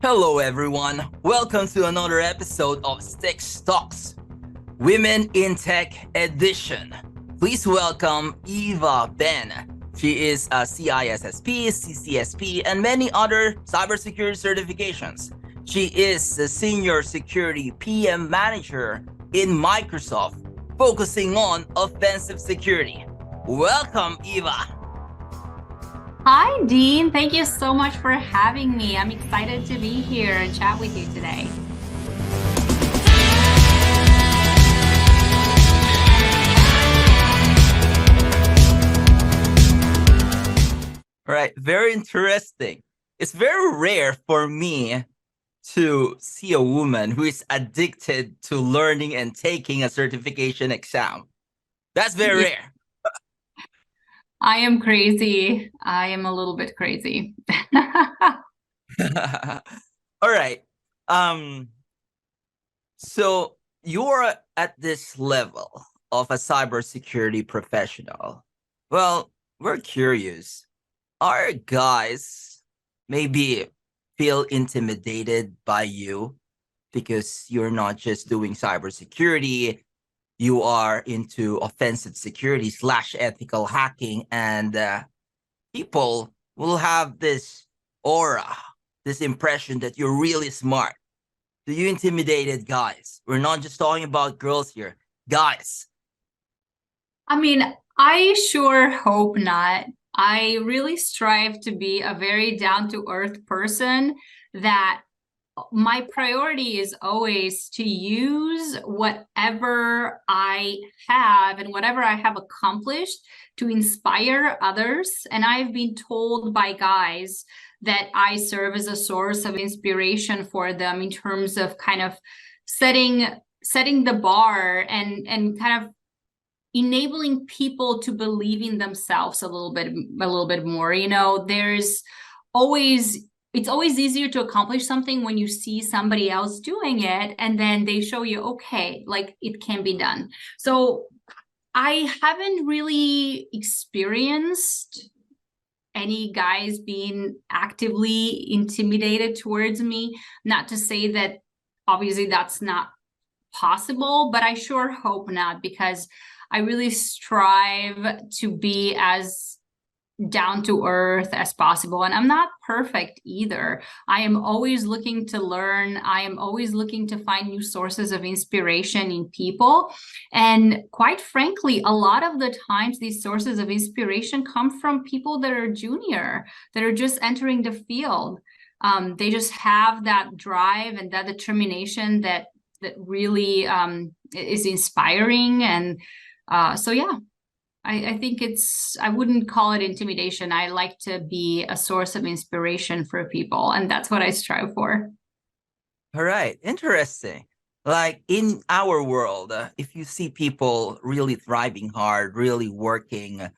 Hello everyone, welcome to another episode of Styx Talks, Women in Tech Edition. Please welcome Eva Benn. She is a CISSP, CCSP, and many other cybersecurity certifications. She is the Senior Security PM Manager in Microsoft, focusing on offensive security. Welcome, Eva. Hi, Dean. Thank you so much for having me. I'm excited to be here and chat with you today. All right, very interesting. It's very rare for me to see a woman who is addicted to learning and taking a certification exam. That's very Yeah, rare. I am crazy. I am a little bit crazy. All right. Um, so you're at this level of a cybersecurity professional. Well, we're curious. Are guys maybe feel intimidated by you because you're not just doing cybersecurity, you are into offensive security / ethical hacking, and people will have this aura, this impression that you're really smart. Do you intimidated guys? We're not just talking about girls here, guys. I mean, I sure hope not. I really strive to be a very down-to-earth person that my priority is always to use whatever I have and whatever I have accomplished to inspire others. And I've been told by guys that I serve as a source of inspiration for them in terms of kind of setting the bar and kind of enabling people to believe in themselves a little bit more. You know, it's always easier to accomplish something when you see somebody else doing it and then they show you, okay, like it can be done. So I haven't really experienced any guys being actively intimidated towards me. Not to say that obviously that's not possible, but I sure hope not, because I really strive to be as down to earth as possible. And I'm not perfect either. I am always looking to learn. I am always looking to find new sources of inspiration in people. And quite frankly, a lot of the times these sources of inspiration come from people that are junior, that are just entering the field. They just have that drive and that determination that really is inspiring. And so, yeah. I think I wouldn't call it intimidation. I like to be a source of inspiration for people, and that's what I strive for. All right, interesting. Like in our world, if you see people really thriving hard, really working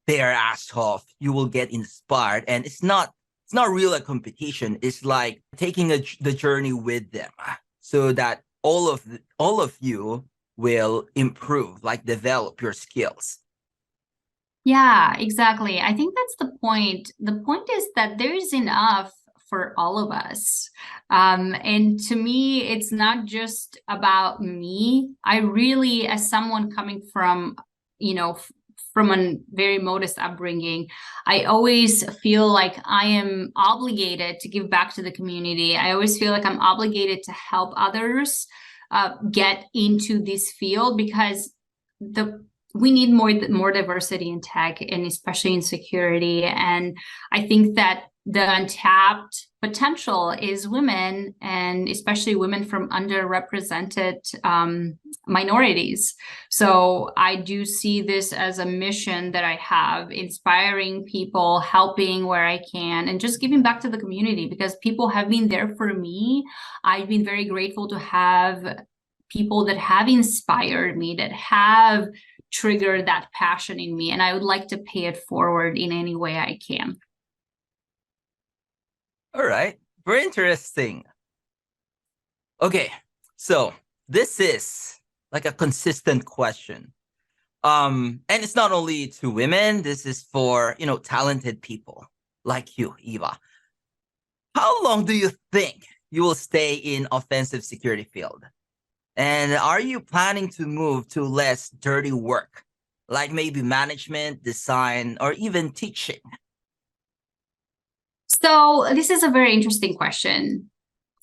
their ass off, you will get inspired. And it's not really a competition. It's like taking the journey with them, so that all of you will improve, like develop your skills. Yeah, exactly. I think that's the point. The point is that there is enough for all of us. And to me, it's not just about me. I really, as someone coming from, from a very modest upbringing, I always feel like I am obligated to give back to the community. I always feel like I'm obligated to help others get into this field, because we need more diversity in tech, and especially in security. And I think that the untapped potential is women, and especially women from underrepresented minorities. So I do see this as a mission that I have, inspiring people, helping where I can, and just giving back to the community, because people have been there for me. I've been very grateful to have people that have inspired me, that have trigger that passion in me, and I would like to pay it forward in any way I can. All right, very interesting. Okay, so this is like a consistent question. And it's not only to women, this is for, talented people like you, Eva. How long do you think you will stay in offensive security field? And are you planning to move to less dirty work, like maybe management, design, or even teaching? So this is a very interesting question.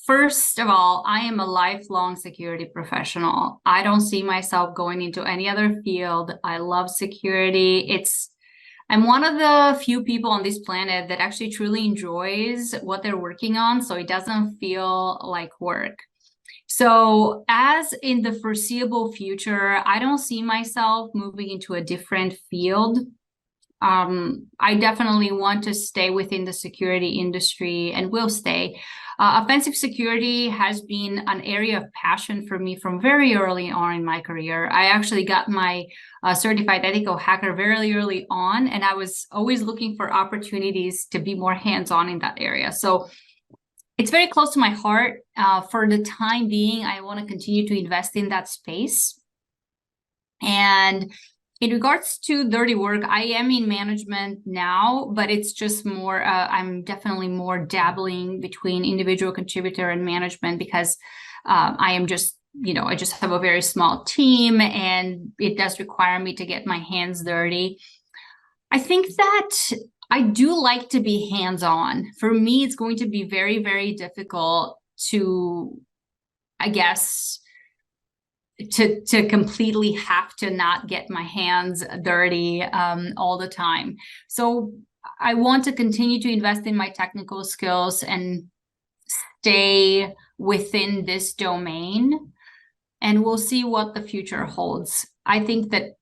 First of all, I am a lifelong security professional. I don't see myself going into any other field. I love security. I'm one of the few people on this planet that actually truly enjoys what they're working on, so it doesn't feel like work. So as in the foreseeable future, I don't see myself moving into a different field. I definitely want to stay within the security industry and will stay. Offensive security has been an area of passion for me from very early on in my career. I actually got my certified ethical hacker very early on, and I was always looking for opportunities to be more hands-on in that area. So it's very close to my heart. For the time being, I want to continue to invest in that space. And in regards to dirty work, I am in management now, but it's just more, I'm definitely more dabbling between individual contributor and management because I am just, I just have a very small team and it does require me to get my hands dirty. I think that I do like to be hands-on. For me, it's going to be very, very difficult to, I guess, to completely have to not get my hands dirty all the time. So I want to continue to invest in my technical skills and stay within this domain, and we'll see what the future holds. I think that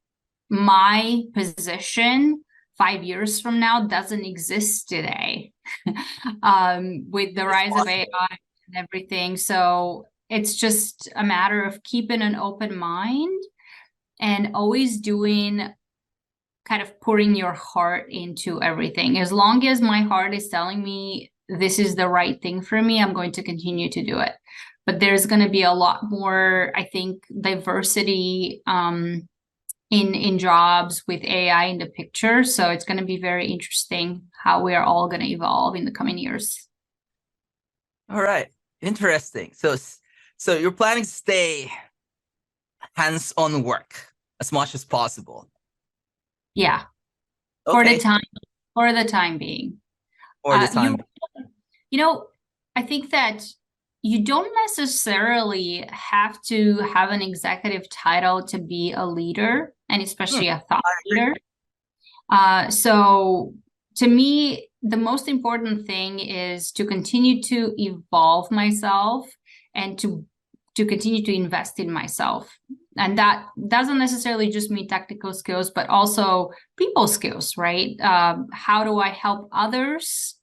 my position 5 years from now doesn't exist today with the rise of AI and everything. So it's just a matter of keeping an open mind and always doing kind of pouring your heart into everything. As long as my heart is telling me this is the right thing for me, I'm going to continue to do it. But there's going to be a lot more, I think, diversity in jobs with AI in the picture. So it's going to be very interesting how we are all going to evolve in the coming years. All right. Interesting. So you're planning to stay hands-on work as much as possible. Yeah. Okay. For the time being. For the time. I think that you don't necessarily have to have an executive title to be a leader, and especially a thought leader. So to me, the most important thing is to continue to evolve myself and to continue to invest in myself. And that doesn't necessarily just mean technical skills, but also people skills, right? How do I help others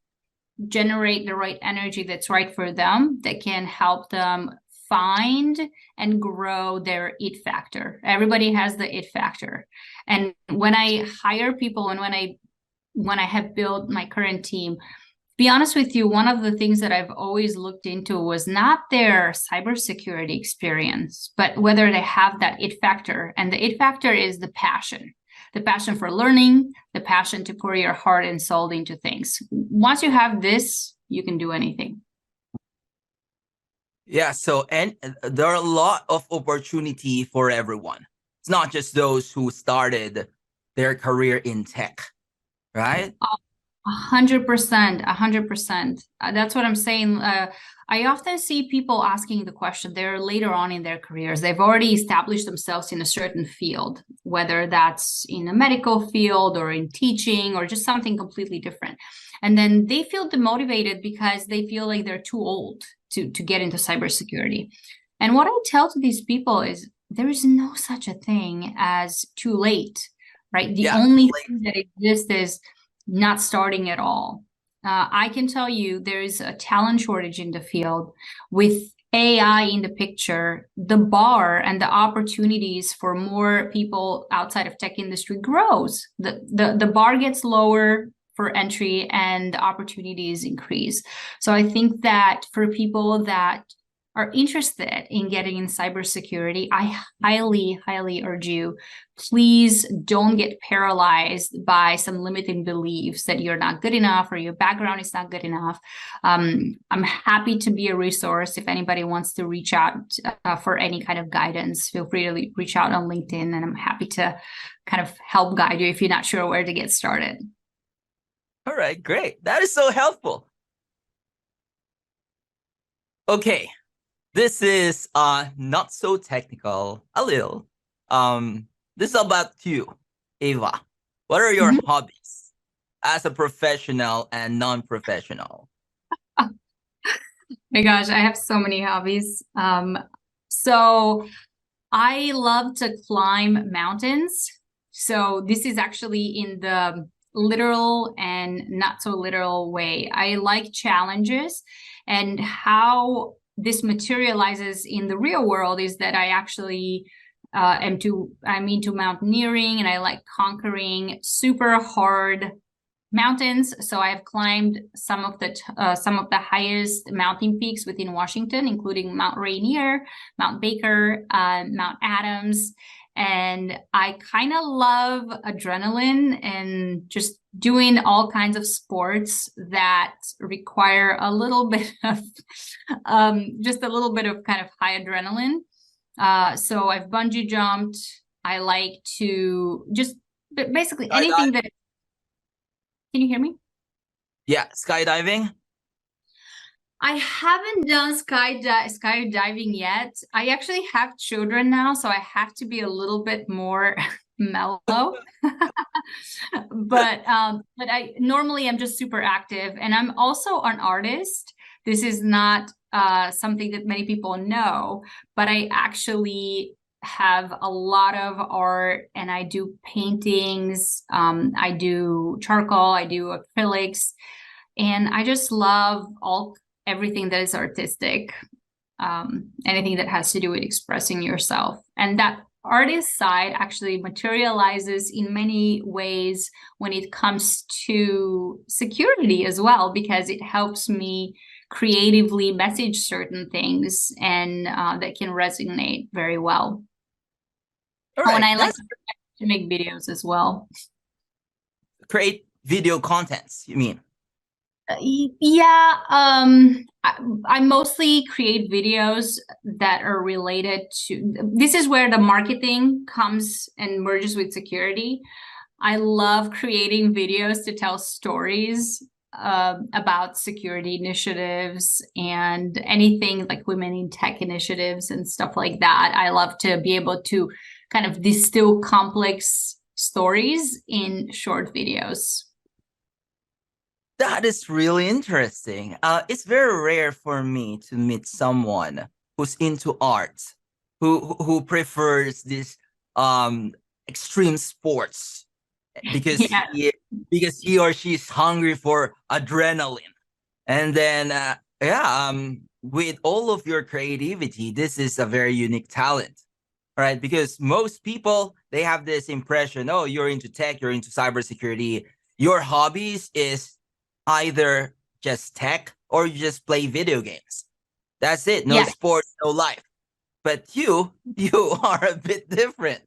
generate the right energy that's right for them, that can help them find and grow their it factor? Everybody has the it factor. And when I hire people and when I have built my current team, be honest with you, one of the things that I've always looked into was not their cybersecurity experience, but whether they have that it factor. And the it factor is the passion for learning, the passion to pour your heart and soul into things. Once you have this, you can do anything. Yeah, and there are a lot of opportunity for everyone. It's not just those who started their career in tech, right? 100%, 100%. That's what I'm saying. I often see people asking the question, they're later on in their careers. They've already established themselves in a certain field, whether that's in a medical field or in teaching or just something completely different. And then they feel demotivated because they feel like they're too old to get into cybersecurity. And what I tell to these people is there is no such a thing as too late, right? The only thing that exists is not starting at all. I can tell you there is a talent shortage in the field. With AI in the picture, the bar and the opportunities for more people outside of tech industry grows. The bar gets lower for entry and the opportunities increase. So I think that for people that are interested in getting in cybersecurity, I highly, highly urge you, please don't get paralyzed by some limiting beliefs that you're not good enough or your background is not good enough. I'm happy to be a resource. If anybody wants to reach out for any kind of guidance, feel free to reach out on LinkedIn, and I'm happy to kind of help guide you if you're not sure where to get started. All right, great. That is so helpful. Okay, this is not so technical, a little. This is about you, Eva. What are your hobbies as a professional and non-professional? My gosh, I have so many hobbies. So I love to climb mountains. So this is actually in the literal and not so literal way. I like challenges, and how this materializes in the real world is that I actually I'm into mountaineering, and I like conquering super hard mountains. So I've climbed some of the highest mountain peaks within Washington, including Mount Rainier, Mount Baker, Mount Adams. And I kind of love adrenaline and just doing all kinds of sports that require a little bit of just a little bit of kind of high adrenaline. So I've bungee jumped. I like to just basically anything that. Can you hear me? Yeah, skydiving. I haven't done skydiving yet. I actually have children now, so I have to be a little bit more mellow. But I normally I'm just super active, and I'm also an artist. This is not something that many people know, but I actually have a lot of art, and I do paintings, I do charcoal, I do acrylics, and I just love everything that is artistic, anything that has to do with expressing yourself. And that artist side actually materializes in many ways when it comes to security as well, because it helps me creatively message certain things, and that can resonate very well. All right, and I like to make videos as well. Create video contents, you mean? Yeah, I mostly create videos that are related to, this is where the marketing comes and merges with security. I love creating videos to tell stories about security initiatives and anything like women in tech initiatives and stuff like that. I love to be able to kind of distill complex stories in short videos. That is really interesting. It's very rare for me to meet someone who's into art, who prefers this extreme sports because Yeah. he or she is hungry for adrenaline. And then with all of your creativity, this is a very unique talent, right? Because most people, they have this impression, oh, you're into tech, you're into cybersecurity. Your hobbies is either just tech or you just play video games. That's it. No sports, no life. But you are a bit different.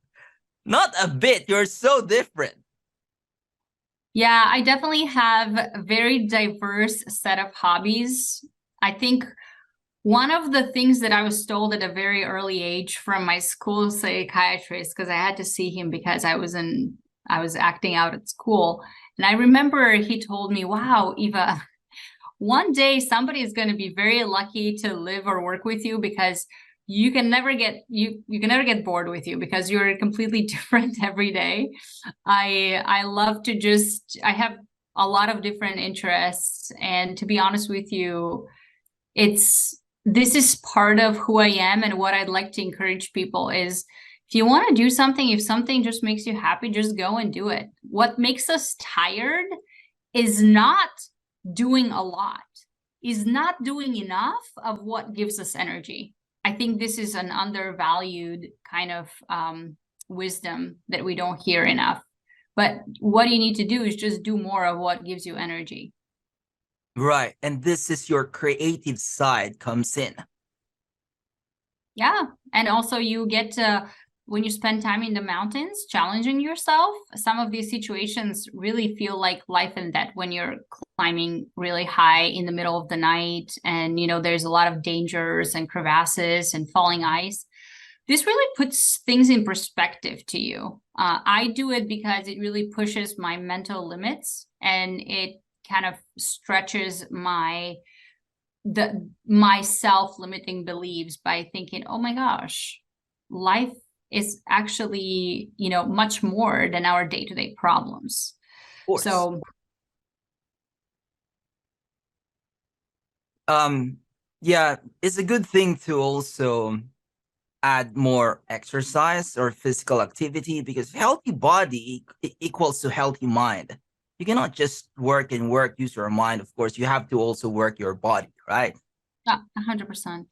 Not a bit, you're so different. Yeah, I definitely have a very diverse set of hobbies. I think one of the things that I was told at a very early age from my school psychiatrist, because I had to see him because I was acting out at school. And I remember he told me, wow, Eva, one day somebody is going to be very lucky to live or work with you, because you can never get bored with you, because you're completely different every day. I love to I have a lot of different interests, and to be honest with you, this is part of who I am. And what I'd like to encourage people is, if you want to do something, if something just makes you happy, just go and do it. What makes us tired is not doing a lot, is not doing enough of what gives us energy. I think this is an undervalued kind of wisdom that we don't hear enough. But what you need to do is just do more of what gives you energy. Right. And this is your creative side comes in. Yeah. And also you get to, when you spend time in the mountains, challenging yourself, some of these situations really feel like life and death when you're climbing really high in the middle of the night. And, there's a lot of dangers and crevasses and falling ice. This really puts things in perspective to you. I do it because it really pushes my mental limits, and it kind of stretches my self-limiting beliefs by thinking, oh my gosh, life is actually, much more than our day-to-day problems. Of course. So Yeah, it's a good thing to also add more exercise or physical activity, because healthy body equals to healthy mind. You cannot just work and work, use your mind. Of course, you have to also work your body, right? yeah, 100%.